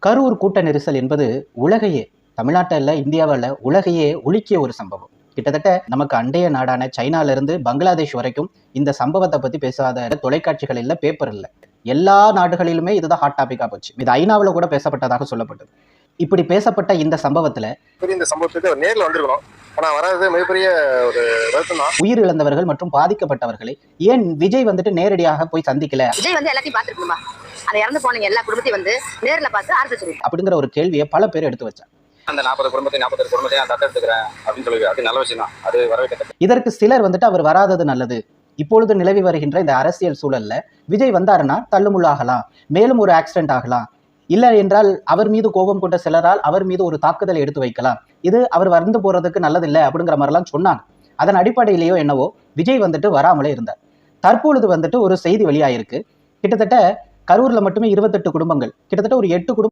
கரூர் கூட்ட நெரிசல் என்பது உலகையே, தமிழ்நாட்டில் இந்தியாவில் உலகையே உலுக்கிய ஒரு சம்பவம். கிட்டத்தட்ட நமக்கு அண்டைய நாடான சைனால இருந்து பங்களாதேஷ் வரைக்கும் இந்த சம்பவத்தை பத்தி பேசாத தொலைக்காட்சிகள் இல்ல, பேப்பர் இல்ல. எல்லா நாடுகளிலுமே இதுதான் ஹாட் டாபிக்கா போச்சு. இது ஐநாவில் கூட பேசப்பட்டதாக சொல்லப்பட்டது. இப்படி பேசப்பட்ட இந்த சம்பவத்துல இந்த சம்பவத்துக்கு நேரில் வந்திருக்கணும். ஆனா வராது மிகப்பெரிய ஒரு வருத்தம் தான். உயிர் இழந்தவர்கள் மற்றும் பாதிக்கப்பட்டவர்களை ஏன் விஜய் நேரடியாக போய் சந்திக்கல? விஜய் எல்லாத்தையும் பார்த்துருக்குமா, அதை இறந்து போனீங்க எல்லா குடும்பத்தையும் நேர்ல பார்த்து ஆறுதல் சொல்லி அப்படிங்கிற ஒரு கேள்வியை பல பேர் எடுத்து வச்சாங்க. அந்த 40 குடும்பத்தையும் தத்து எடுத்துக்கிறேன் அப்படின்னு சொல்லி அது நல்ல விஷயம் தான். அது வரவேற்க. இதற்கு சிலர் அவர் வராதது நல்லது. இப்பொழுது நிலவி வருகின்ற இந்த அரசியல் சூழல்ல விஜய் வந்தாருன்னா தள்ளுமுள்ளாகலாம், மேலும் ஒரு ஆக்சிடென்ட் ஆகலாம், இல்லை என்றால் அவர் மீது கோபம் கொண்ட சிலரால் அவர் மீது ஒரு தாக்குதலை எடுத்து வைக்கலாம், இது அவர் வந்து போறதுக்கு நல்லதில்லை அப்படிங்கிற மாதிரிலாம் சொன்னாங்க. அதன் அடிப்படையிலேயோ என்னவோ விஜய் வராமலே இருந்தார். தற்பொழுது ஒரு செய்தி வெளியாயிருக்கு. கிட்டத்தட்ட கரூர்ல மட்டுமே 28 குடும்பங்கள், கிட்டத்தட்ட ஒரு 8 குடும்பம்